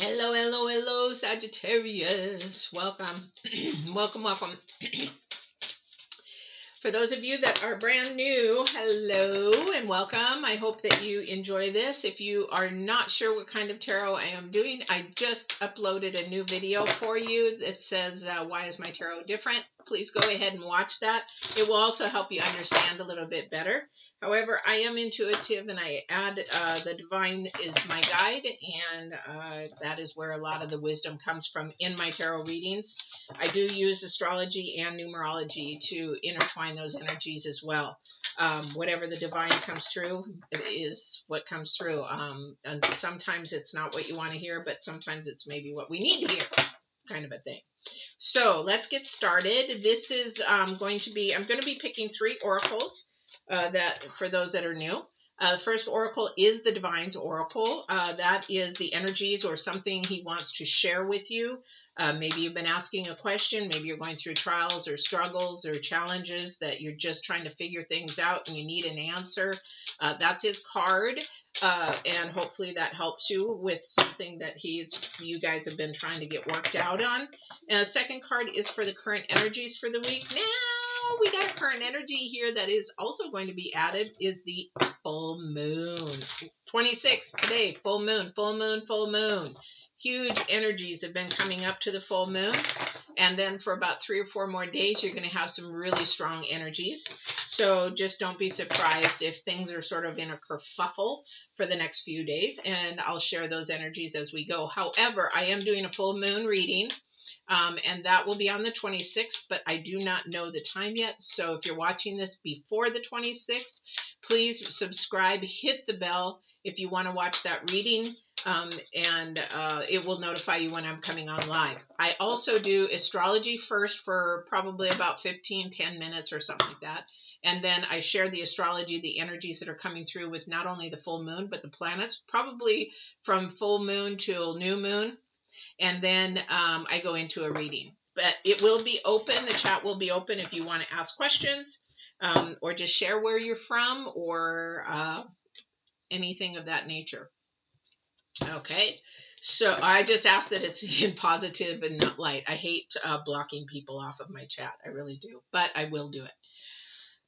Hello, hello, hello, Sagittarius. Welcome. Welcome, welcome. For those of you that are brand new, hello and welcome. I hope that you enjoy this. If you are not sure what kind of tarot I am doing, I just uploaded a new video for you that says, why is my tarot different? Please go ahead and watch that. It will also help you understand a little bit better. However, I am intuitive and I add the divine is my guide, and that is where a lot of the wisdom comes from in my tarot readings. I do use astrology and numerology to intertwine those energies as well. Whatever the divine comes through is what comes through. And sometimes it's not what you want to hear, but sometimes it's maybe what we need to hear, kind of a thing. So let's get started. This is I'm going to be picking 3 oracles that for those that are new. First oracle is the Divine's oracle. That is the energies or something he wants to share with you. Maybe you've been asking a question. Maybe you're going through trials or struggles or challenges that you're just trying to figure things out and you need an answer. That's his card. And hopefully that helps you with something that you guys have been trying to get worked out on. And the second card is for the current energies for the week. Now we got a current energy here that is also going to be added is the full moon. 26 today, full moon, full moon, full moon. Huge energies have been coming up to the full moon. And then for about 3 or 4 more days, you're going to have some really strong energies. So just don't be surprised if things are sort of in a kerfuffle for the next few days. And I'll share those energies as we go. However, I am doing a full moon reading. And that will be on the 26th, but I do not know the time yet. So if you're watching this before the 26th, please subscribe, hit the bell if you want to watch that reading. And it will notify you when I'm coming on live. I also do astrology first for probably about 10 minutes or something like that. And then I share the astrology, the energies that are coming through with not only the full moon, but the planets, probably from full moon till new moon. And then I go into a reading. But it will be open. The chat will be open if you want to ask questions or just share where you're from or anything of that nature. Okay, so I just ask that it's in positive and not light. I hate blocking people off of my chat. I really do, but I will do it.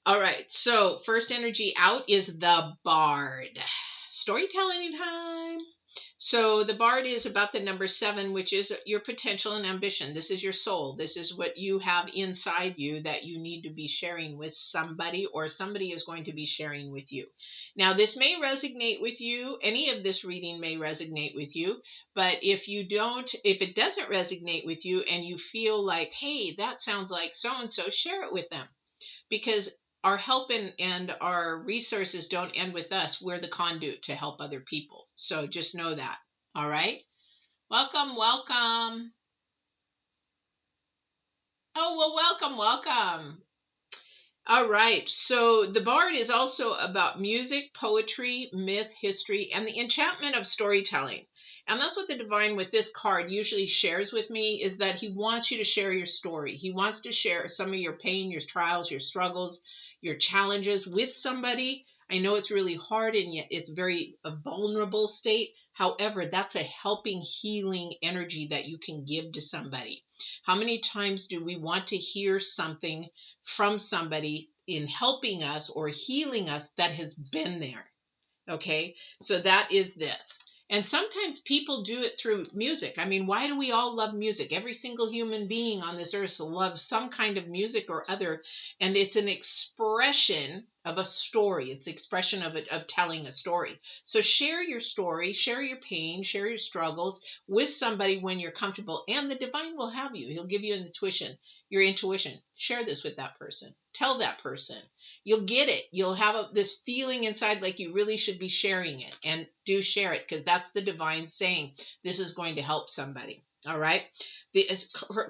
All right, so first energy out is the Bard. Storytelling time. So the Bard is about the number 7, which is your potential and ambition. This is your soul. This is what you have inside you that you need to be sharing with somebody, or somebody is going to be sharing with you. Now, this may resonate with you. Any of this reading may resonate with you. But if it doesn't resonate with you and you feel like, hey, that sounds like so-and-so, share it with them. Because our help and our resources don't end with us. We're the conduit to help other people. So just know that. All right. Welcome, welcome. Oh, well, welcome, welcome. All right. So the Bard is also about music, poetry, myth, history, and the enchantment of storytelling. And that's what the Divine with this card usually shares with me, is that he wants you to share your story. He wants to share some of your pain, your trials, your struggles, your challenges with somebody. I know it's really hard and yet it's a vulnerable state. However, that's a helping, healing energy that you can give to somebody. How many times do we want to hear something from somebody in helping us or healing us that has been there? Okay, so that is this. And sometimes people do it through music. I mean, why do we all love music? Every single human being on this earth loves some kind of music or other. And it's an expression of a story. It's expression of telling a story. So share your story, share your pain, share your struggles with somebody when you're comfortable. And the Divine will have you. He'll give you your intuition. Share this with that person. Tell that person. You'll get it. You'll have this feeling inside like you really should be sharing it, and do share it, because that's the Divine saying this is going to help somebody. All right. The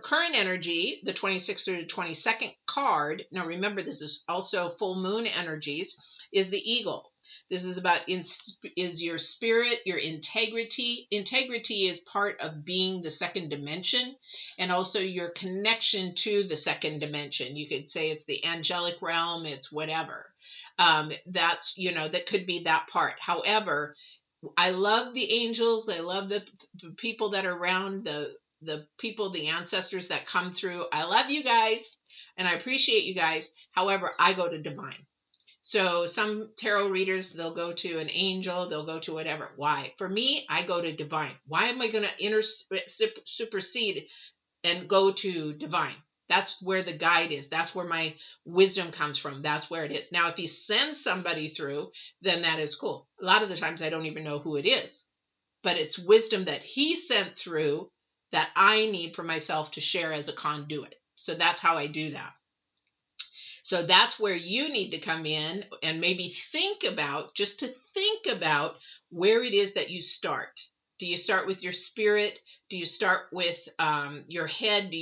current energy, the 26th through the 22nd card. Now remember, this is also full moon energies, is the Eagle. This is about is your spirit, your integrity. Integrity is part of being the second dimension, and also your connection to the second dimension. You could say it's the angelic realm, it's whatever. That could be that part. However, I love the angels. I love the people that are around, the people, the ancestors that come through. I love you guys and I appreciate you guys. However, I go to divine. So some tarot readers, they'll go to an angel, they'll go to whatever. Why? For me, I go to divine. Why am I going to supersede and go to divine? That's where the guide is. That's where my wisdom comes from. That's where it is. Now, if he sends somebody through, then that is cool. A lot of the times I don't even know who it is, but it's wisdom that he sent through that I need for myself to share as a conduit. So that's how I do that. So that's where you need to come in and maybe think about, just to think about where it is that you start. Do you start with your spirit? Do you start with your head?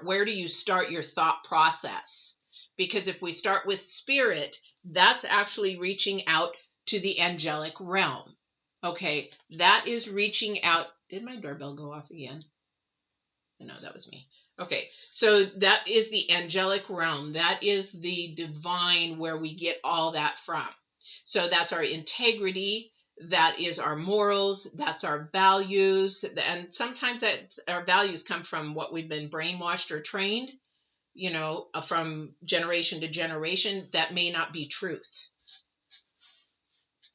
Where do you start your thought process? Because if we start with spirit, that's actually reaching out to the angelic realm. Okay, that is reaching out. Did my doorbell go off again? No, that was me. Okay, so that is the angelic realm. That is the divine where we get all that from. So that's our integrity. That is our morals. That's our values. And sometimes that our values come from what we've been brainwashed or trained, from generation to generation. That may not be truth.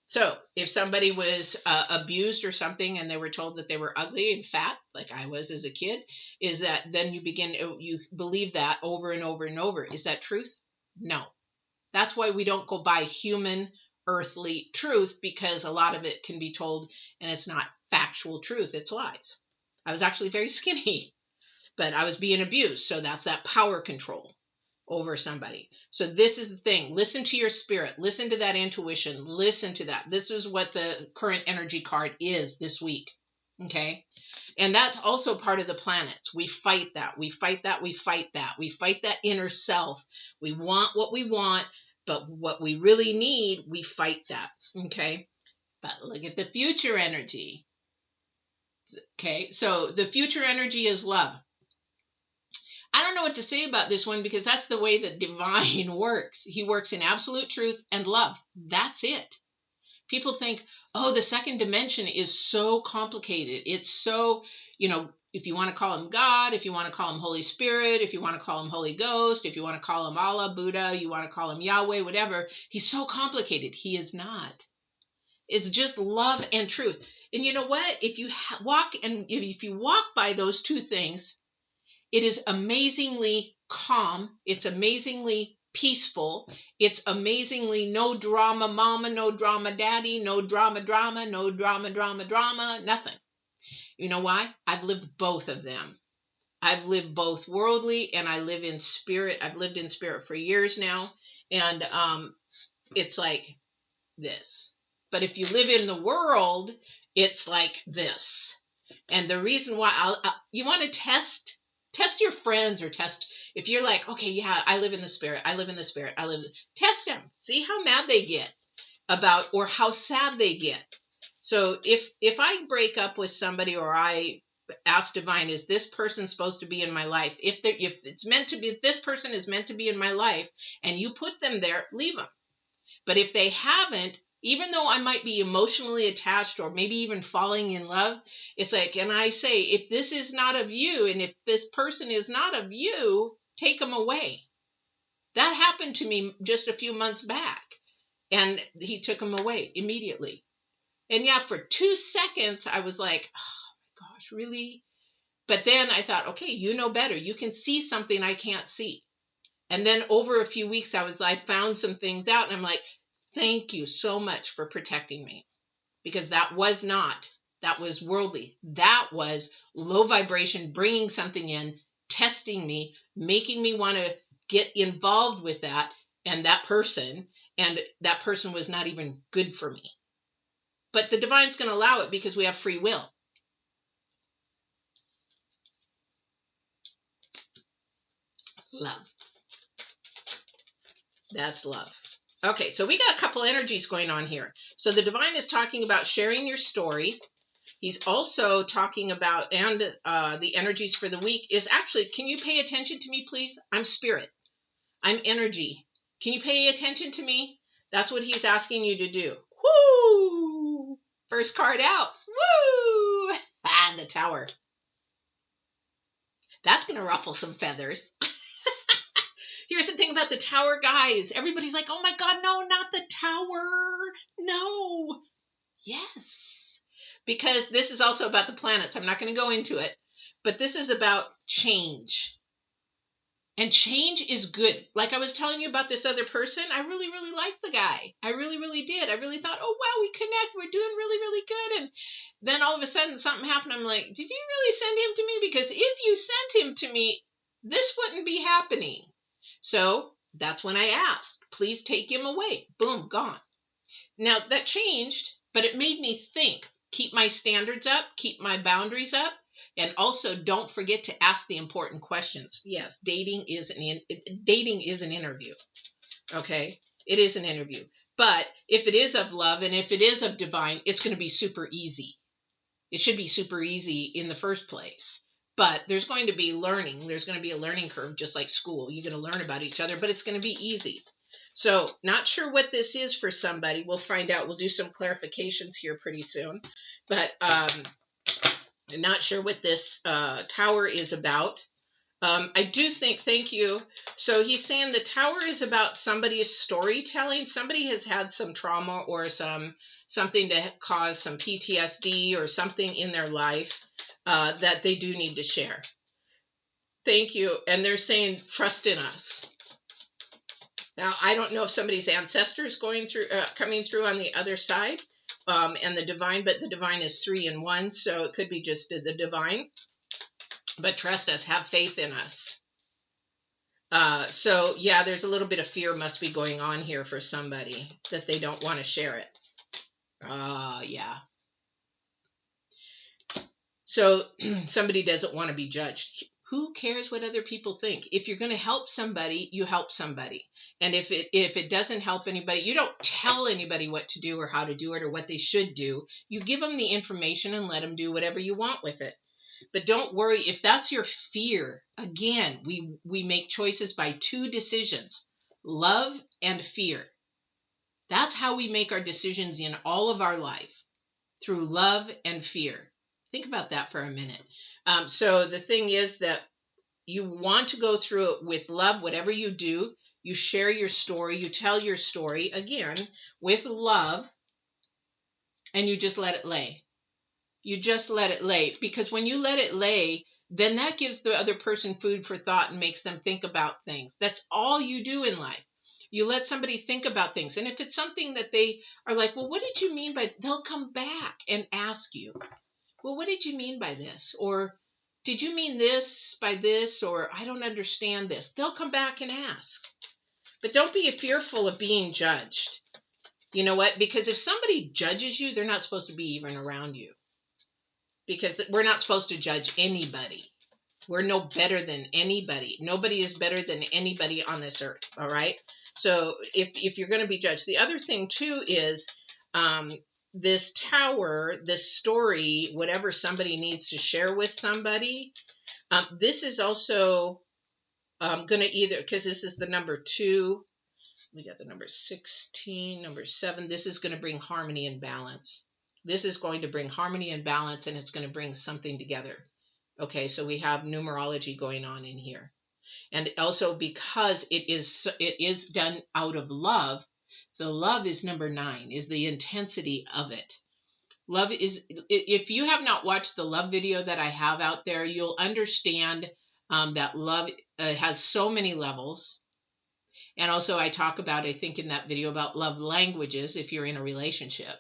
So if somebody was abused or something and they were told that they were ugly and fat, like I was as a kid, is that then you believe that over and over and over. Is that truth? No. That's why we don't go by human earthly truth, because a lot of it can be told and it's not factual truth. It's lies. I was actually very skinny, but I was being abused. So that's that power control over somebody. So this is the thing. Listen to your spirit. Listen to that intuition. Listen to that. This is what the current energy card is this week. Okay. And that's also part of the planets. We fight that. We fight that. We fight that. We fight that inner self. We want what we want, but what we really need, we fight that. Okay. But look at the future energy. Okay. So the future energy is love. I don't know what to say about this one, because that's the way that divine works. He works in absolute truth and love. That's it. People think, oh, the second dimension is so complicated. It's so, if you want to call him God, if you want to call him Holy Spirit, if you want to call him Holy Ghost, if you want to call him Allah, Buddha, you want to call him Yahweh, whatever, he's so complicated. He is not. It's just love and truth. And you know what? If you walk by those two things, it is amazingly calm. It's amazingly peaceful. It's amazingly no drama mama, no drama daddy, no drama, no drama, nothing. You know why? I've lived both of them. I've lived both worldly and I live in spirit. I've lived in spirit for years now. And it's like this. But if you live in the world, it's like this. And the reason why you want to test your friends, or test if you're like, okay, yeah, I live in the spirit. Test them. See how mad they get about, or how sad they get. So if I break up with somebody, or I ask divine, is this person supposed to be in my life? If it's meant to be, if this person is meant to be in my life and you put them there, leave them. But if they haven't, even though I might be emotionally attached or maybe even falling in love, it's like, and I say, if this is not of you, and if this person is not of you, take them away. That happened to me just a few months back, and he took them away immediately. And yeah, for 2 seconds, I was like, oh my gosh, really? But then I thought, okay, you know better. You can see something I can't see. And then over a few weeks, I found some things out, and I'm like, thank you so much for protecting me, because that was worldly. That was low vibration, bringing something in, testing me, making me want to get involved with that and that person was not even good for me. But the divine's going to allow it because we have free will. Love. That's love. Okay, so we got a couple energies going on here. So the divine is talking about sharing your story. He's also talking about, and the energies for the week is actually, can you pay attention to me, please? I'm spirit. I'm energy. Can you pay attention to me? That's what he's asking you to do. Whoo! First card out. Woo! Ah, the Tower. That's going to ruffle some feathers. Here's the thing about the Tower, guys. Everybody's like, oh my God, no, not the Tower. No. Yes. Because this is also about the planets. I'm not going to go into it. But this is about change. And change is good. Like I was telling you about this other person, I really, really liked the guy. I really, really did. I really thought, oh, wow, we connect. We're doing really, really good. And then all of a sudden something happened. I'm like, did you really send him to me? Because if you sent him to me, this wouldn't be happening. So that's when I asked, please take him away. Boom, gone. Now that changed, but it made me think, keep my standards up, keep my boundaries up. And also, don't forget to ask the important questions. Yes, dating is an interview. Okay, it is an interview. But if it is of love and if it is of divine, it's going to be super easy. It should be super easy in the first place. But there's going to be learning. There's going to be a learning curve, just like school. You're going to learn about each other, but it's going to be easy. So, not sure what this is for somebody. We'll find out. We'll do some clarifications here pretty soon. But I'm not sure what this Tower is about. I do think, thank you. So he's saying the Tower is about somebody's storytelling. Somebody has had some trauma or something to cause some PTSD or something in their life that they do need to share. Thank you. And they're saying, trust in us. Now, I don't know if somebody's ancestors coming through on the other side. And the divine, but the divine is 3 in 1, so it could be just the divine. But trust us, have faith in us. So yeah, there's a little bit of fear must be going on here for somebody that they don't want to share it. Yeah. So somebody doesn't want to be judged. Who cares what other people think? If you're going to help somebody, you help somebody. And if it doesn't help anybody, you don't tell anybody what to do or how to do it or what they should do. You give them the information and let them do whatever you want with it. But don't worry if that's your fear. Again, we make choices by 2 decisions, love and fear. That's how we make our decisions in all of our life, through love and fear. Think about that for a minute. So the thing is that you want to go through it with love. Whatever you do, you share your story, you tell your story, again, with love, and you just let it lay. You just let it lay. Because when you let it lay, then that gives the other person food for thought and makes them think about things. That's all you do in life. You let somebody think about things. And if it's something that they are like, well, what did you mean by, they'll come back and ask you, well, what did you mean by this? Or did you mean this by this? Or I don't understand this. They'll come back and ask. But don't be fearful of being judged. You know what? Because if somebody judges you, they're not supposed to be even around you. Because we're not supposed to judge anybody. We're no better than anybody. Nobody is better than anybody on this earth. All right? So if you're going to be judged. The other thing, too, is this Tower, this story, whatever somebody needs to share with somebody, this is also going to either, because this is the number 2, we got the number 16, number 7, this is going to bring harmony and balance. This is going to bring harmony and balance, and it's going to bring something together. Okay, so we have numerology going on in here. And also because it is done out of love, the love is number 9, is the intensity of it. Love is, if you have not watched the love video that I have out there, you'll understand that love has so many levels. And also I talk about, I think in that video, about love languages if you're in a relationship.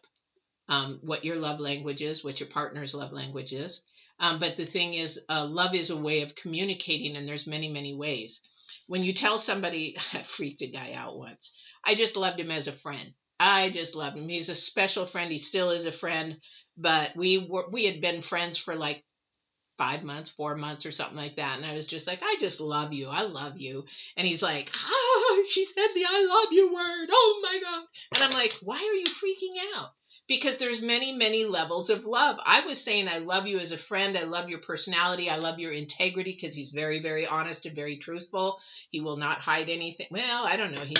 What your love language is, what your partner's love language is. But the thing is, love is a way of communicating, and there's many, many ways. When you tell somebody, I freaked a guy out once. I just loved him as a friend. I just loved him. He's a special friend. He still is a friend. But we had been friends for like 5 months, 4 months or something like that. And I was just like, I just love you. I love you. And he's like, she said the I love you word. Oh my God. And I'm like, why are you freaking out? because there's many levels of love. I was saying I love you as a friend. I love your personality. I love your integrity, because he's very honest and very truthful. He will not hide anything. Well, I don't know. He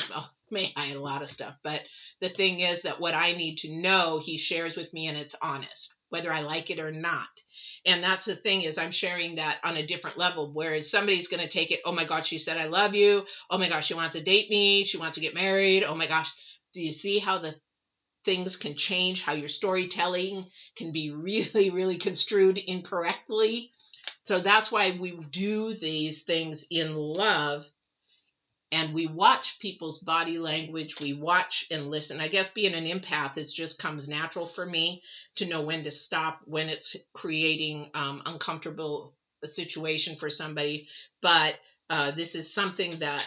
may hide a lot of stuff, but the thing is that what I need to know, he shares with me, and it's honest, whether I like it or not. And that's the thing, is I'm sharing that on a different level, whereas somebody's going to take it, oh my God, she said I love you. Oh my gosh, she wants to date me. She wants to get married. Oh my gosh. Do you see how the things can change, how your storytelling can be really construed incorrectly? So that's why we do these things in love, and we watch people's body language. We watch and listen. I guess being an empath, it just comes natural for me to know when to stop, when it's creating uncomfortable situation for somebody. But this is something that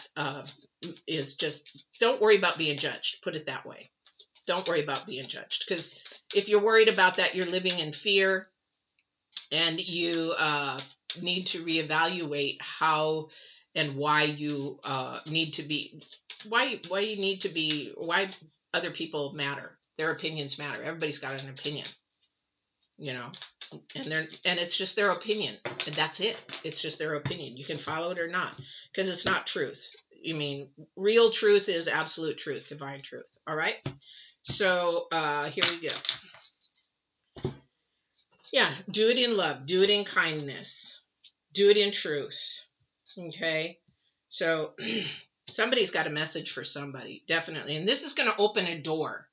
is just, don't worry about being judged. Put it that way. Don't worry about being judged, because if you're worried about that, you're living in fear, and you need to reevaluate how and why you need to be, why you need to be, why other people matter. Their opinions matter. Everybody's got an opinion, you know, and it's just their opinion, and that's it. It's just their opinion. You can follow it or not, because it's not truth. I mean, real truth is absolute truth, divine truth. All right. So here we go. Yeah, do it in love, do it in kindness, do it in truth. Okay, so somebody's got a message for somebody, definitely. And this is going to open a door.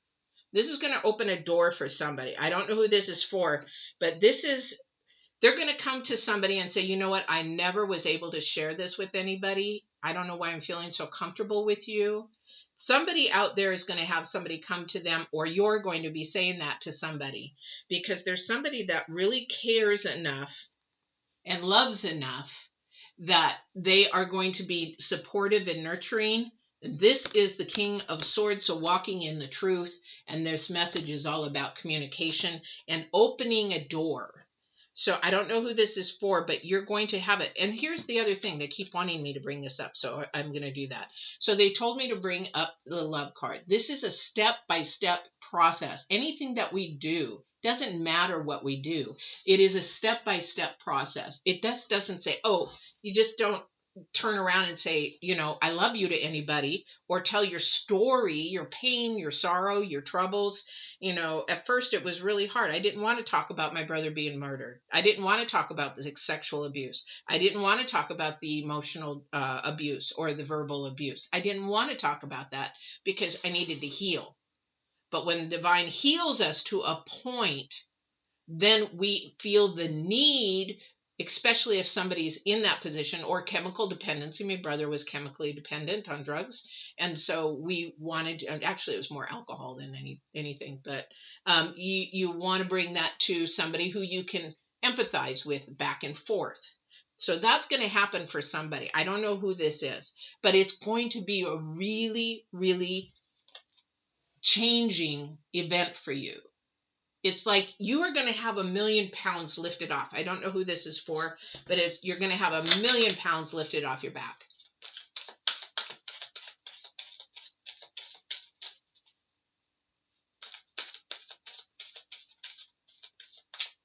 This is going to open a door for somebody. I don't know who this is for, but they're going to come to somebody and say, you know what, I never was able to share this with anybody. I don't know why I'm feeling so comfortable with you. Somebody out there is going to have somebody come to them, or you're going to be saying that to somebody, because there's somebody that really cares enough and loves enough that they are going to be supportive and nurturing. This is the King of Swords, so walking in the truth, and this message is all about communication and opening a door. So I don't know who this is for, but you're going to have it. And here's the other thing. They keep wanting me to bring this up, so I'm going to do that. So they told me to bring up the love card. This is a step-by-step process. Anything that we do, doesn't matter what we do. It is a step-by-step process. It just doesn't say, oh, you just don't turn around and say, you know, I love you to anybody, or tell your story, your pain, your sorrow, your troubles. You know, at first it was really hard. I didn't want to talk about my brother being murdered. I didn't want to talk about the sexual abuse. I didn't want to talk about the emotional abuse or the verbal abuse. I didn't want to talk about that, because I needed to heal. But when the divine heals us to a point, then we feel the need, especially if somebody's in that position, or chemical dependency. My brother was chemically dependent on drugs, and so we wanted to, actually it was more alcohol than anything, but you want to bring that to somebody who you can empathize with back and forth. So that's going to happen for somebody. I don't know who this is, but it's going to be a really changing event for you. It's like you are going to have 1,000,000 pounds lifted off. I don't know who this is for, but you're going to have 1,000,000 pounds lifted off your back.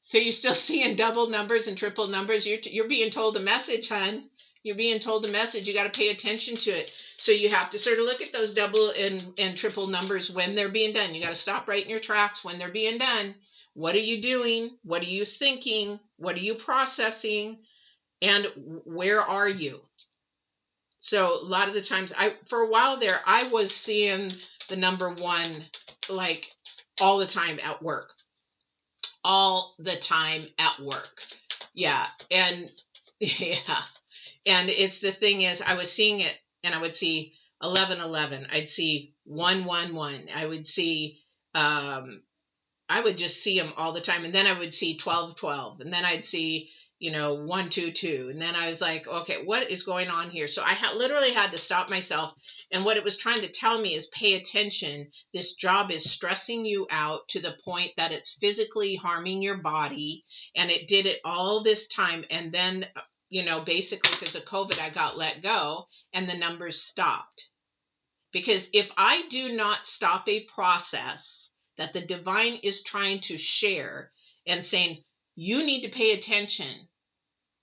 So you're still seeing double numbers and triple numbers. You're being told a message, hon. You're being told a message. You got to pay attention to it. So you have to sort of look at those double and triple numbers when they're being done. You got to stop right in your tracks when they're being done. What are you doing? What are you thinking? What are you processing? And where are you? So a lot of the times, for a while there, I was seeing the number 1 like all the time at work. All the time at work. Yeah. And yeah. And it's the thing is, I was seeing it, and I would see 1111. I'd see 111. I would see, I would just see them all the time. And then I would see 1212. And then I'd see, 122. And then I was like, okay, what is going on here? So I literally had to stop myself. And what it was trying to tell me is, pay attention. This job is stressing you out to the point that it's physically harming your body. And it did it all this time. And then, basically because of COVID, I got let go and the numbers stopped. Because if I do not stop a process that the divine is trying to share and saying, you need to pay attention.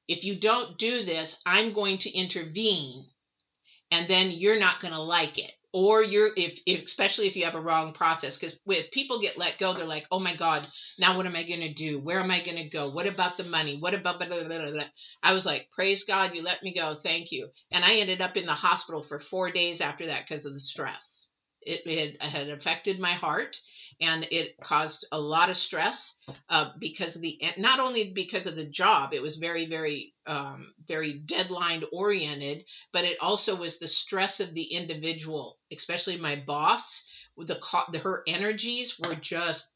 If you don't do this, I'm going to intervene, and then you're not going to like it. Or especially if you have a wrong process, because if people get let go, they're like, oh my God, now what am I going to do? Where am I going to go? What about the money? What about blah, blah, blah, blah. I was like, praise God, you let me go. Thank you. And I ended up in the hospital for 4 days after that because of the stress. It had affected my heart, and it caused a lot of stress because of not only because of the job, it was very, very, very deadline oriented, but it also was the stress of the individual, especially my boss. With her energies were just.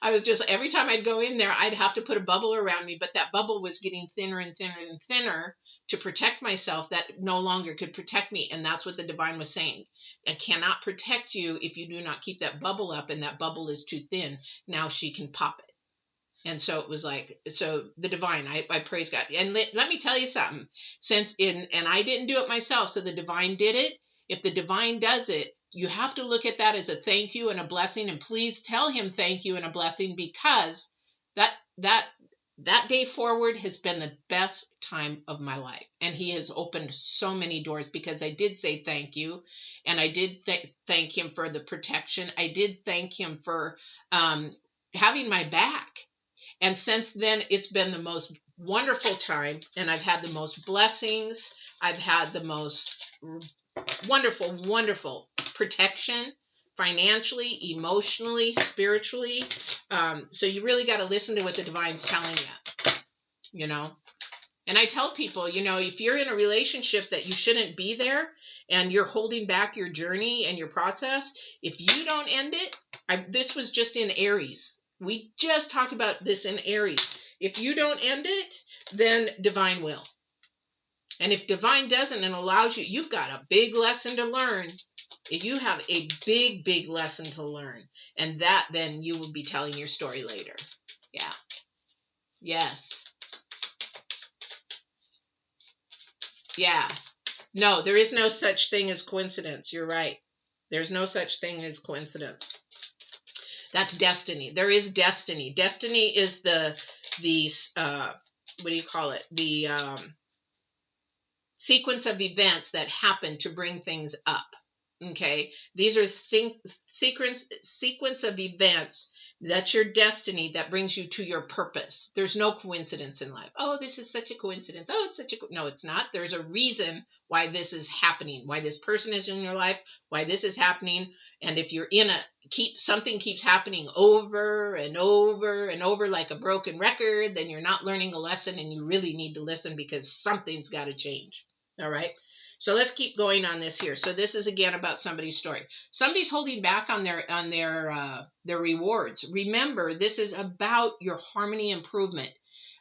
I was just, every time I'd go in there, I'd have to put a bubble around me, but that bubble was getting thinner and thinner and thinner to protect myself, that no longer could protect me. And that's what the divine was saying. I cannot protect you if you do not keep that bubble up, and that bubble is too thin. Now she can pop it. And so it was like, so the divine, I praise God. And let me tell you something, and I didn't do it myself, so the divine did it. If the divine does it, you have to look at that as a thank you and a blessing, and please tell him thank you and a blessing, because that day forward has been the best time of my life. And he has opened so many doors, because I did say thank you, and I did thank him for the protection. I did thank him for having my back. And since then, it's been the most wonderful time, and I've had the most blessings. I've had the most wonderful, wonderful protection, financially, emotionally, spiritually. So you really got to listen to what the divine's telling you, And I tell people, if you're in a relationship that you shouldn't be there, and you're holding back your journey and your process, if you don't end it, this was just in Aries. We just talked about this in Aries. If you don't end it, then divine will. And if divine doesn't and allows you, you've got a big lesson to learn. If you have a big, big lesson to learn, and that then you will be telling your story later. Yeah. Yes. Yeah. No, there is no such thing as coincidence. You're right. There's no such thing as coincidence. That's destiny. There is destiny. Destiny is the what do you call it? The sequence of events that happen to bring things up. Okay, these are sequence of events. That's your destiny that brings you to your purpose. There's no coincidence in life. Oh, this is such a coincidence. Oh, it's such a no, it's not. There's a reason why this is happening. Why this person is in your life. Why this is happening. And if you're in something keeps happening over and over and over like a broken record, then you're not learning a lesson, and you really need to listen, because something's got to change. All right. So let's keep going on this here. So this is again about somebody's story. Somebody's holding back on their rewards. Remember, this is about your harmony improvement.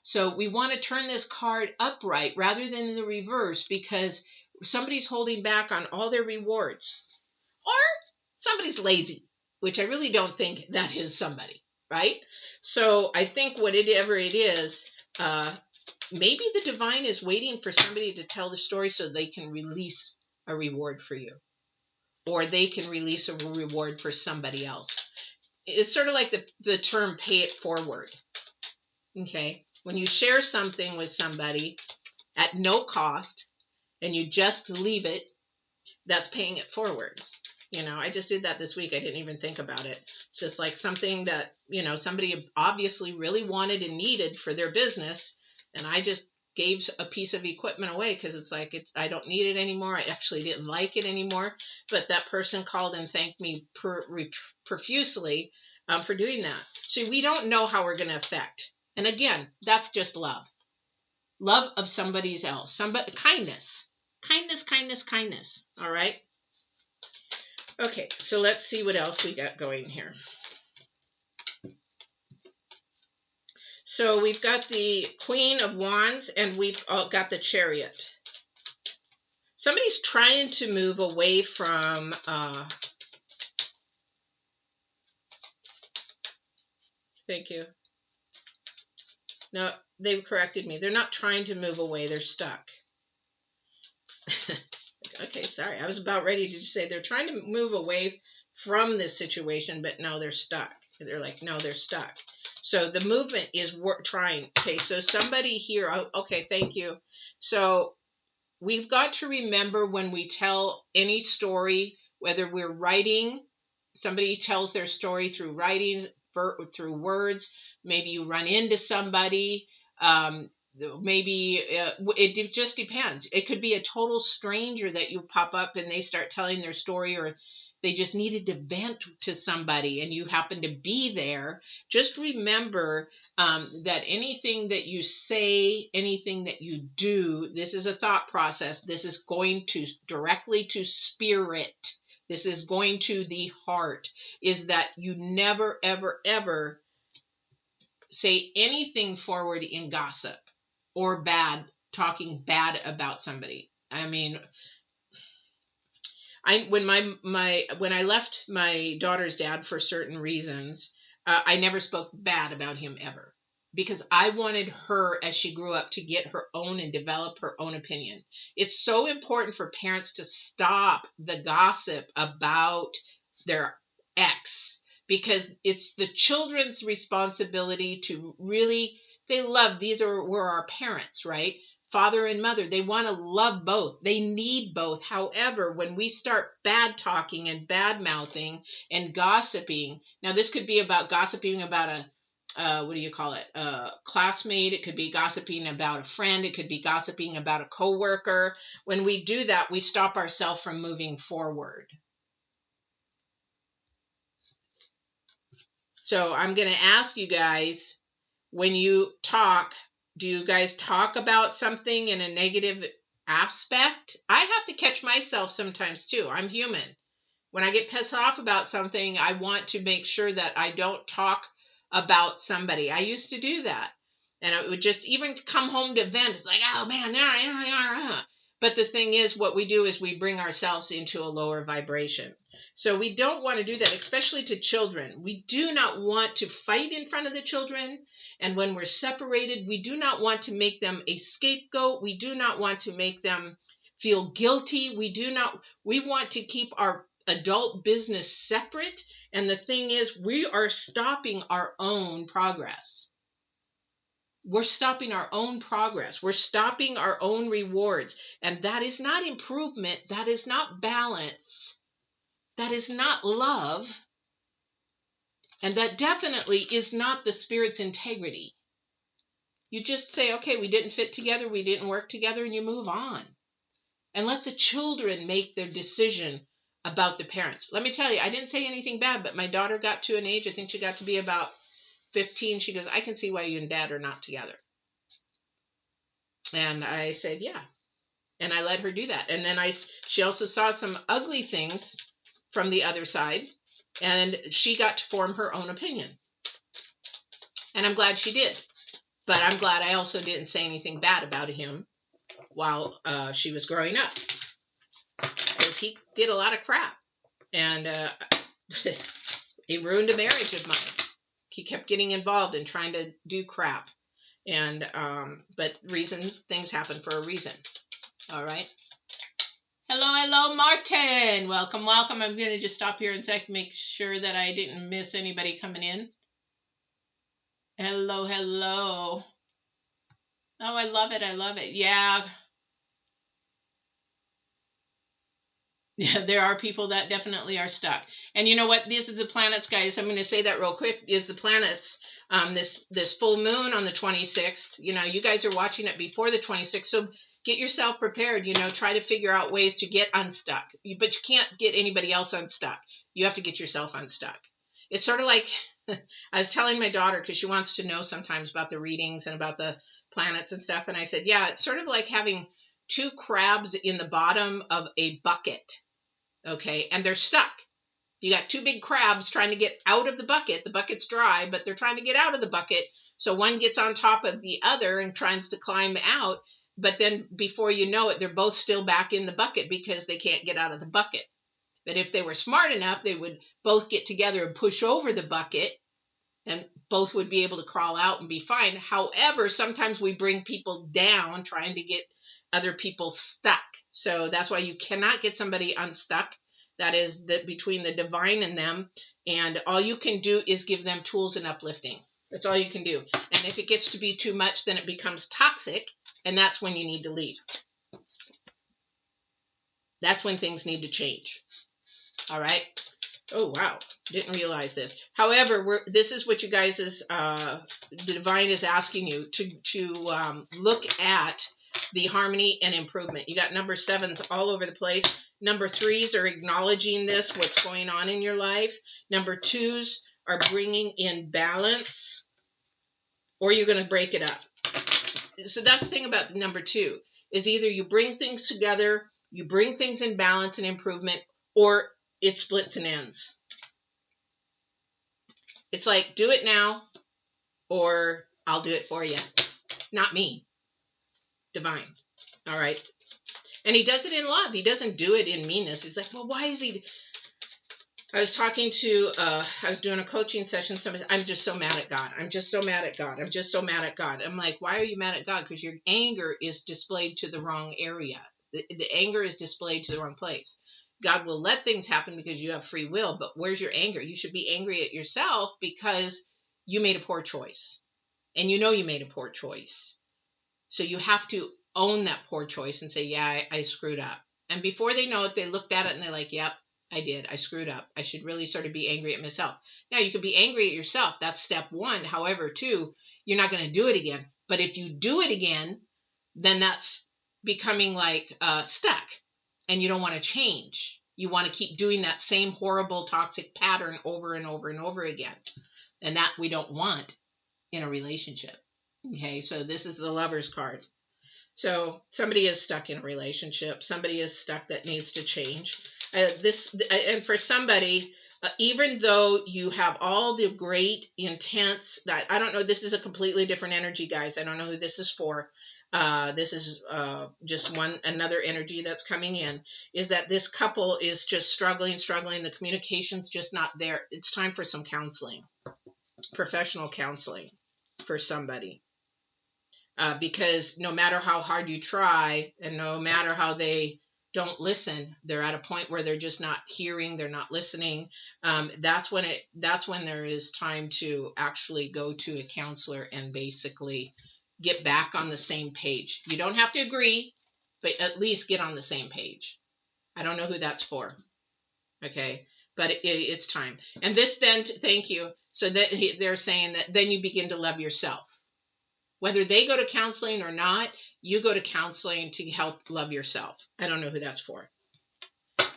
So we want to turn this card upright rather than the reverse, because somebody's holding back on all their rewards, or somebody's lazy, which I really don't think that is somebody, right? So I think whatever it is, maybe the divine is waiting for somebody to tell the story so they can release a reward for you, or they can release a reward for somebody else. It's sort of like the term pay it forward. Okay. When you share something with somebody at no cost and you just leave it, that's paying it forward. I just did that this week. I didn't even think about it. It's just like something that, somebody obviously really wanted and needed for their business. And I just gave a piece of equipment away because it's like, I don't need it anymore. I actually didn't like it anymore. But that person called and thanked me profusely for doing that. See, we don't know how we're going to affect. And again, that's just love. Love of somebody else. Kindness. Kindness. All right. Okay, so let's see what else we got going here. So we've got the Queen of Wands, and we've got the Chariot. Somebody's trying to move away from thank you. No, they corrected me. They're not trying to move away. They're stuck. Okay, sorry. I was about ready to just say they're trying to move away from this situation, but no, they're stuck. They're like, no, they're stuck. So the movement is trying. Okay, so somebody here, okay, thank you. So we've got to remember when we tell any story, whether we're writing, somebody tells their story through writing, through words, maybe you run into somebody, maybe it just depends. It could be a total stranger that you pop up and they start telling their story, or they just needed to vent to somebody and you happen to be there. Just remember that anything that you say, anything that you do, this is a thought process. This is going to directly to spirit. This is going to the heart, is that you never, ever, ever say anything forward in gossip or bad, talking bad about somebody. I mean, when I left my daughter's dad for certain reasons, I never spoke bad about him ever, because I wanted her, as she grew up, to get her own and develop her own opinion. It's so important for parents to stop the gossip about their ex, because it's the children's responsibility to really, they love, were our parents, right? Father and mother, they want to love both. They need both. However, when we start bad talking and bad mouthing and gossiping, now this could be about gossiping about what do you call it? A classmate. It could be gossiping about a friend. It could be gossiping about a coworker. When we do that, we stop ourselves from moving forward. So I'm going to ask you guys, when you talk, do you guys talk about something in a negative aspect? I have to catch myself sometimes too. I'm human. When I get pissed off about something, I want to make sure that I don't talk about somebody. I used to do that. And it would just even come home to vent. It's like, oh man, but the thing is, what we do is we bring ourselves into a lower vibration. So we don't want to do that, especially to children. We do not want to fight in front of the children. And when we're separated, we do not want to make them a scapegoat. We do not want to make them feel guilty. We want to keep our adult business separate. And the thing is, we are stopping our own progress. We're stopping our own progress. We're stopping our own rewards. And that is not improvement. That is not balance. That is not love. And that definitely is not the spirit's integrity. You just say, okay, we didn't fit together, we didn't work together, and you move on. And let the children make their decision about the parents. Let me tell you, I didn't say anything bad, but my daughter got to an age, I think she got to be about 15. She goes, I can see why you and dad are not together. And I said, yeah. And I let her do that. And then she also saw some ugly things from the other side, and she got to form her own opinion. And I'm glad she did. But I'm glad I also didn't say anything bad about him while she was growing up, because he did a lot of crap. And he ruined a marriage of mine. He kept getting involved and trying to do crap. And but things happen for a reason. All right. Hello, Martin. Welcome. I'm going to just stop here and make sure that I didn't miss anybody coming in. Hello. Oh, I love it. Yeah. Yeah, there are people that definitely are stuck. And you know what? These are the planets, guys. I'm going to say that real quick. Is the planets, this full moon on the 26th. You know, you guys are watching it before the 26th. So get yourself prepared. You know, try to figure out ways to get unstuck. But you can't get anybody else unstuck. You have to get yourself unstuck. It's sort of like, I was telling my daughter, because she wants to know sometimes about the readings and about the planets and stuff. And I said, yeah, it's sort of like having two crabs in the bottom of a bucket. Okay, and they're stuck. You got two big crabs trying to get out of the bucket. The bucket's dry, but they're trying to get out of the bucket. So one gets on top of the other and tries to climb out. But then before you know it, they're both still back in the bucket because they can't get out of the bucket. But if they were smart enough, they would both get together and push over the bucket, and both would be able to crawl out and be fine. However, sometimes we bring people down trying to get other people stuck. So that's why you cannot get somebody unstuck. That is between the divine and them. And all you can do is give them tools and uplifting. That's all you can do. And if it gets to be too much, then it becomes toxic. And that's when you need to leave. That's when things need to change. All right. Oh, wow. Didn't realize this. However, this is what you guys is, the divine is asking you to look at the harmony and improvement. You got number 7s all over the place. Number 3s are acknowledging this, what's going on in your life. Number 2s are bringing in balance, or you're going to break it up. So that's the thing about the number 2 is either you bring things together, you bring things in balance and improvement, or it splits and ends. It's like, do it now, or I'll do it for you. Not me. Divine. All right. And he does it in love. He doesn't do it in meanness. He's like, well, why is he? I was talking to, I was doing a coaching session. Somebody, I'm just so mad at God. I'm just so mad at God. I'm just so mad at God. I'm like, why are you mad at God? Because your anger is displayed to the wrong area. The anger is displayed to the wrong place. God will let things happen because you have free will, but where's your anger? You should be angry at yourself because you made a poor choice. And you know you made a poor choice. So you have to own that poor choice and say, yeah, I screwed up. And before they know it, they looked at it and they're like, yep, I did. I screwed up. I should really sort of be angry at myself. Now, you could be angry at yourself. That's step 1. However, 2, you're not going to do it again. But if you do it again, then that's becoming like stuck. And you don't want to change. You want to keep doing that same horrible, toxic pattern over and over and over again. And that we don't want in a relationship. Okay, so this is the Lover's card. So somebody is stuck in a relationship. Somebody is stuck that needs to change. And for somebody, even though you have all the great, intense, that I don't know, this is a completely different energy, guys. I don't know who this is for. This is just another energy that's coming in, is that this couple is just struggling. The communication's just not there. It's time for some counseling, professional counseling for somebody. Because no matter how hard you try and no matter how they don't listen, they're at a point where they're just not hearing, they're not listening. That's when there is time to actually go to a counselor and basically get back on the same page. You don't have to agree, but at least get on the same page. I don't know who that's for. Okay. But it's time. And this then, thank you. So that they're saying that then you begin to love yourself. Whether they go to counseling or not, you go to counseling to help love yourself. I don't know who that's for. And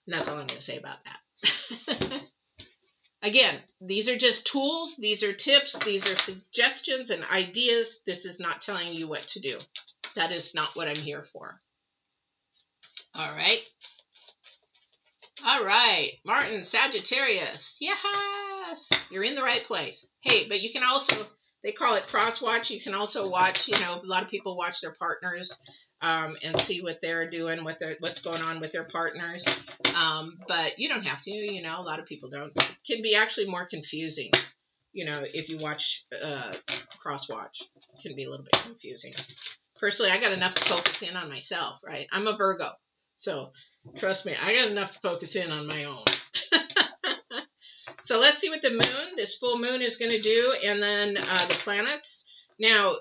that's all I'm going to say about that. Again, these are just tools. These are tips. These are suggestions and ideas. This is not telling you what to do. That is not what I'm here for. All right. All right. Martin, Sagittarius. Yes. You're in the right place. Hey, but you can also... They call it cross-watch. You can also watch, a lot of people watch their partners and see what they're doing, what's going on with their partners. But you don't have to, a lot of people don't. It can be actually more confusing, if you watch cross-watch. It can be a little bit confusing. Personally, I got enough to focus in on myself, right? I'm a Virgo. So trust me, I got enough to focus in on my own. So let's see what the moon, this full moon, is going to do, and then the planets. Now,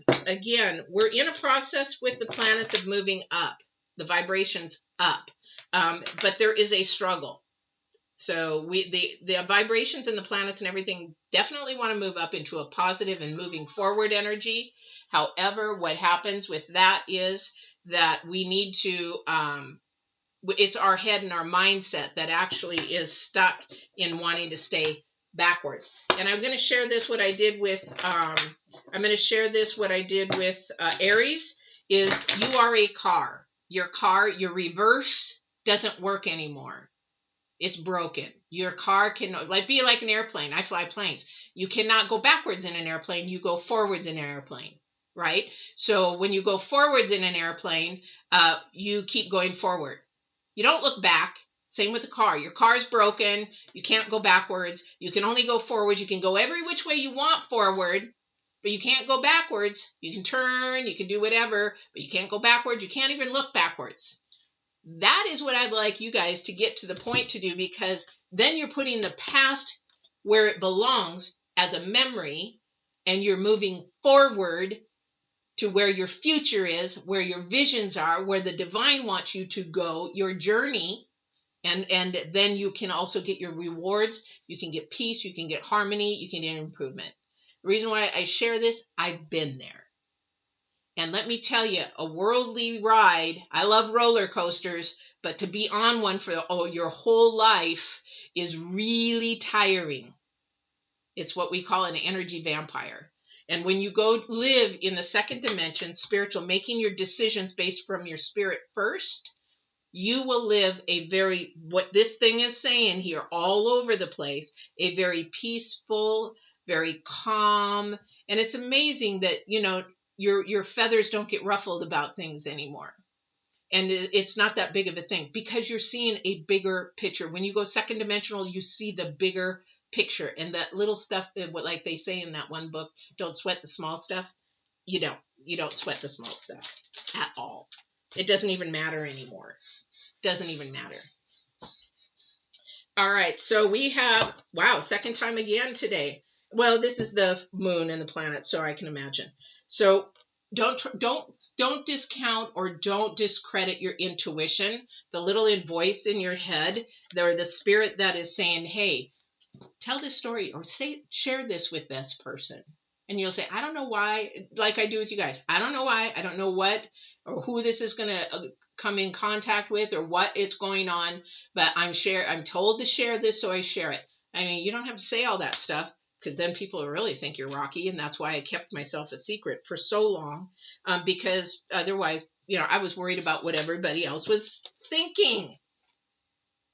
again, we're in a process with the planets of moving up, the vibrations up, but there is a struggle. So the vibrations and the planets and everything definitely want to move up into a positive and moving forward energy. However, what happens with that is that we need to... it's our head and our mindset that actually is stuck in wanting to stay backwards. And I'm going to share this, what I did with, Aries, is you are a car. Your reverse doesn't work anymore. It's broken. Your car can be like an airplane. I fly planes. You cannot go backwards in an airplane. You go forwards in an airplane, right? So when you go forwards in an airplane, you keep going forward. You don't look back. Same with the car. Your car's broken. You can't go backwards. You can only go forwards. You can go every which way you want forward, but you can't go backwards. You can turn. You can do whatever, but you can't go backwards. You can't even look backwards. That is what I'd like you guys to get to the point to do, because then you're putting the past where it belongs as a memory, and you're moving forward to where your future is, where your visions are, where the divine wants you to go, your journey. And then you can also get your rewards. You can get peace, you can get harmony, you can get improvement. The reason why I share this, I've been there. And let me tell you, a worldly ride, I love roller coasters, but to be on one for your whole life is really tiring. It's what we call an energy vampire. And when you go live in the second dimension, spiritual, making your decisions based from your spirit first, you will live a very, what this thing is saying here all over the place, a very peaceful, very calm. And it's amazing that, you know, your feathers don't get ruffled about things anymore. And it's not that big of a thing because you're seeing a bigger picture. When you go second dimensional, you see the bigger picture, and that little stuff that, what, like they say in that one book, don't sweat the small stuff. You don't sweat the small stuff at all. It doesn't even matter anymore. Doesn't even matter. All right, so we have, wow, second time again today. Well, this is the moon and the planet, so I can imagine. So don't discount or don't discredit your intuition, the little voice in your head, or the spirit that is saying, hey, tell this story or share this with this person. And you'll say, I don't know why, like I do with you guys. I don't know why. I don't know what or who this is going to come in contact with or what it's going on, but I'm told to share this, so I share it. I mean, you don't have to say all that stuff, because then people really think you're rocky, and that's why I kept myself a secret for so long, because otherwise, you know, I was worried about what everybody else was thinking.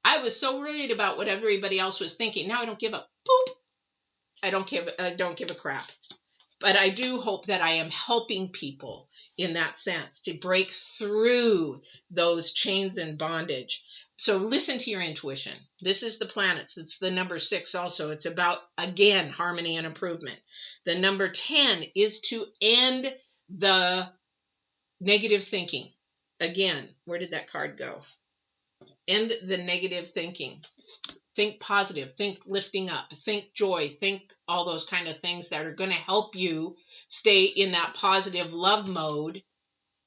I was so worried about what everybody else was thinking. Now I don't give a poop. I don't give a crap. But I do hope that I am helping people in that sense to break through those chains and bondage. So listen to your intuition. This is the planets. It's the number 6 also. It's about, again, harmony and improvement. The number 10 is to end the negative thinking. Again, where did that card go? End the negative thinking. Think positive, think lifting up, think joy, think all those kind of things that are going to help you stay in that positive love mode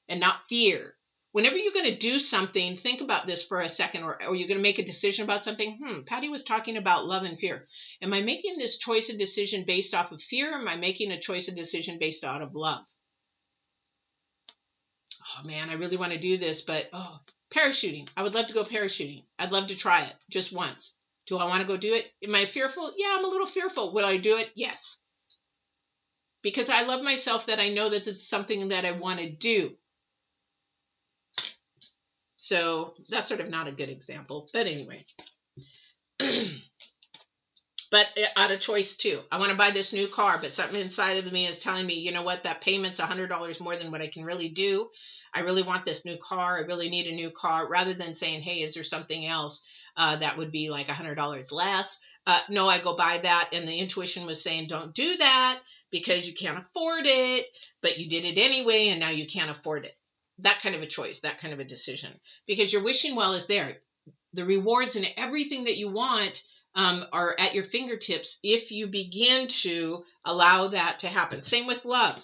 and not fear. Whenever you're going to do something, think about this for a second, or you're going to make a decision about something. Patty was talking about love and fear. Am I making this choice and decision based off of fear, or am I making a choice and decision based out of love? Oh man, I really want to do this, but parachuting. I would love to go parachuting. I'd love to try it just once. Do I want to go do it? Am I fearful? Yeah, I'm a little fearful. Will I do it? Yes. Because I love myself, that I know that this is something that I want to do. So that's sort of not a good example. But anyway. But out of choice too. I want to buy this new car, but something inside of me is telling me, you know what, that payment's $100 more than what I can really do. I really want this new car. I really need a new car. Rather than saying, hey, is there something else that would be like $100 less? No, I go buy that. And the intuition was saying, don't do that because you can't afford it, but you did it anyway, and now you can't afford it. That kind of a choice, that kind of a decision, because your wishing well is there. The rewards and everything that you want are at your fingertips if you begin to allow that to happen. Same with love.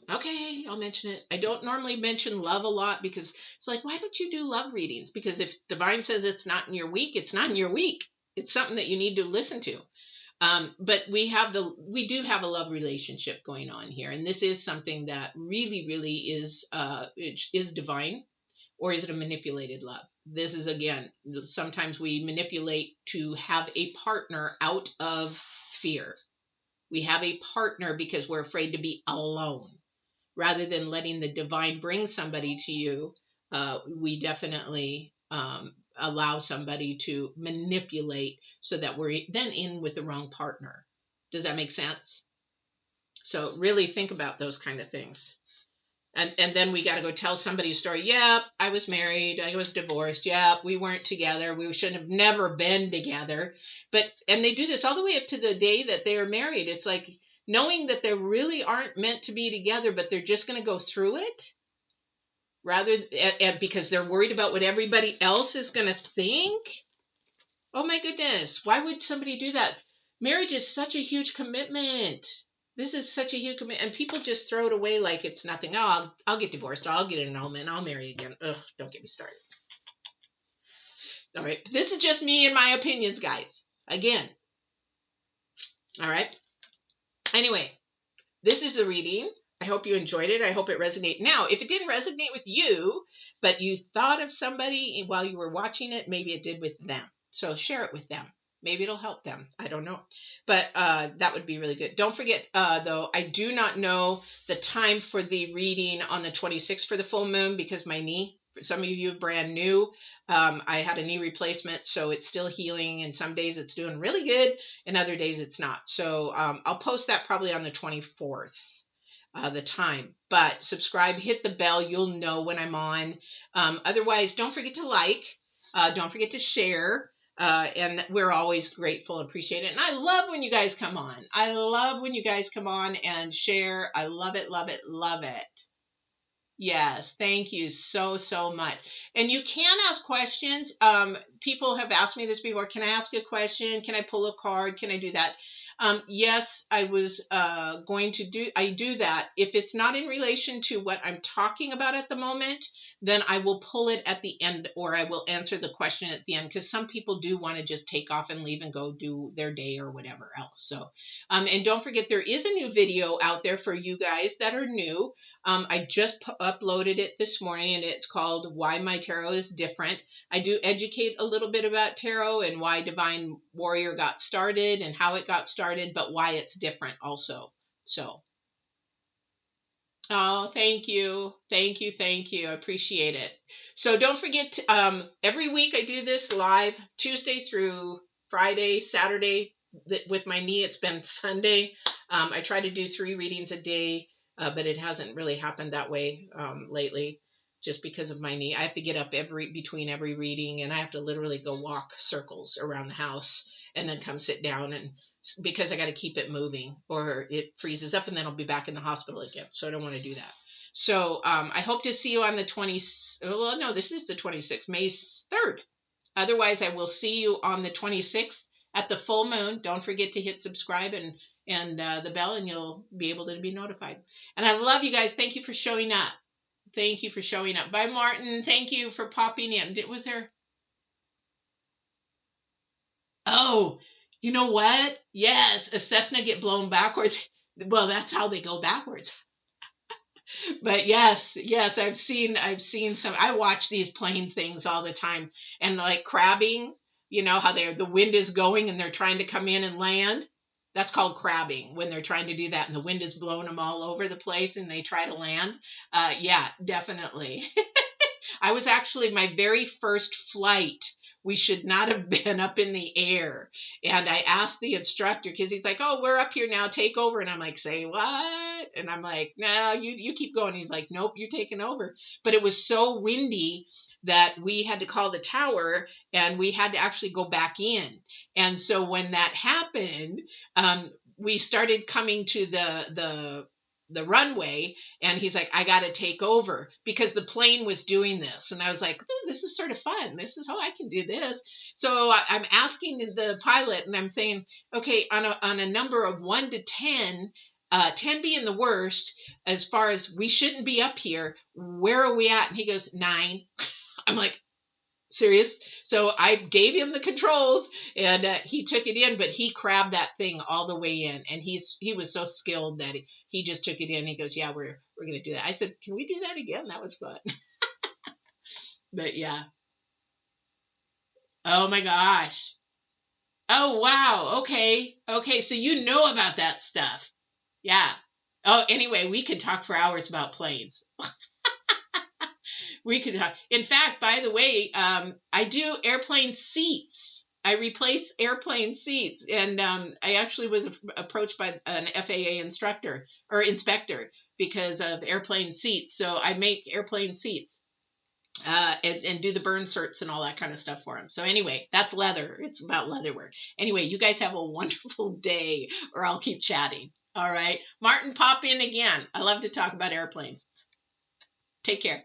Okay, I'll mention it. I don't normally mention love a lot because it's like, why don't you do love readings? Because if Divine says it's not in your week, it's not in your week. It's something that you need to listen to. But we do have a love relationship going on here, and this is something that really, really is divine, or is it a manipulated love? This is, again, sometimes we manipulate to have a partner out of fear. We have a partner because we're afraid to be alone. Rather than letting the divine bring somebody to you, we definitely allow somebody to manipulate so that we're then in with the wrong partner. Does that make sense? So really think about those kind of things. And then we got to go tell somebody a story. Yeah, I was married. I was divorced. Yeah, we weren't together. We should have never been together. And they do this all the way up to the day that they are married. It's like knowing that they really aren't meant to be together, but they're just going to go through it. because they're worried about what everybody else is going to think. Oh my goodness. Why would somebody do that? Marriage is such a huge commitment. This is such a huge commitment. And people just throw it away like it's nothing. Oh, I'll get divorced. I'll get an annulment. I'll marry again. Ugh, don't get me started. All right. This is just me and my opinions, guys. Again. All right. Anyway, this is the reading. I hope you enjoyed it. I hope it resonated. Now, if it didn't resonate with you, but you thought of somebody while you were watching it, maybe it did with them. So share it with them. Maybe it'll help them. I don't know. But that would be really good. Don't forget, though, I do not know the time for the reading on the 26th for the full moon because my knee, for some of you brand new, I had a knee replacement, so it's still healing. And some days it's doing really good and other days it's not. So I'll post that probably on the 24th. The time, but subscribe, hit the bell, you'll know when I'm on. Otherwise, don't forget to like, don't forget to share, and we're always grateful and appreciate it. And I love when you guys come on. I love when you guys come on and share. I love it, love it, love it. Yes, thank you so, so much. And you can ask questions. People have asked me this before. Can I ask a question? Can I pull a card? Can I do that? Yes, I was going to do that. If it's not in relation to what I'm talking about at the moment, then I will pull it at the end, or I will answer the question at the end, because some people do want to just take off and leave and go do their day or whatever else. So, and don't forget, there is a new video out there for you guys that are new. I just uploaded it this morning, and it's called Why My Tarot is Different. I do educate a little bit about tarot and why Divine Warrior got started and how it got started, but why it's different also. So, oh, thank you. Thank you. Thank you. I appreciate it. So don't forget, to, every week I do this live Tuesday through Friday, Saturday. With my knee, it's been Sunday. I try to do 3 readings a day, but it hasn't really happened that way lately. Just because of my knee. I have to get up between every reading, and I have to literally go walk circles around the house and then come sit down, and because I got to keep it moving or it freezes up and then I'll be back in the hospital again. So I don't want to do that. So I hope to see you on the 20th. Well, no, this is the 26th, May 3rd. Otherwise, I will see you on the 26th at the full moon. Don't forget to hit subscribe and the bell, and you'll be able to be notified. And I love you guys. Thank you for showing up. Thank you for showing up. Bye, Martin. Thank you for popping in. Was there? Oh, you know what? Yes, a Cessna get blown backwards. Well, that's how they go backwards. But yes, I've seen some. I watch these plane things all the time, and like crabbing. You know how the wind is going and they're trying to come in and land. That's called crabbing, when they're trying to do that and the wind is blowing them all over the place and they try to land. Yeah, definitely. I was actually my very first flight. We should not have been up in the air. And I asked the instructor, because he's like, oh, we're up here now, take over. And I'm like, say what? And I'm like, no, you keep going. He's like, nope, you're taking over. But it was so windy that we had to call the tower and we had to actually go back in. And so when that happened, we started coming to the runway, and he's like, I got to take over, because the plane was doing this. And I was like, oh, this is sort of fun. This is how I can do this. So I'm asking the pilot, and I'm saying, okay, on a number of 1 to 10, 10 being the worst, as far as we shouldn't be up here, where are we at? And he goes, 9. I'm like, serious? So I gave him the controls, and he took it in, but he crabbed that thing all the way in, and he was so skilled that he just took it in. He goes, yeah, we're gonna do that. I said, can we do that again? That was fun. But yeah. Oh my gosh. Oh wow. Okay. So you know about that stuff. Yeah. Oh, anyway, we could talk for hours about planes. We could talk. In fact, by the way, I do airplane seats. I replace airplane seats. And I actually was approached by an FAA inspector because of airplane seats. So I make airplane seats and do the burn certs and all that kind of stuff for them. So anyway, that's leather. It's about leather work. Anyway, you guys have a wonderful day, or I'll keep chatting. All right. Martin, pop in again. I love to talk about airplanes. Take care.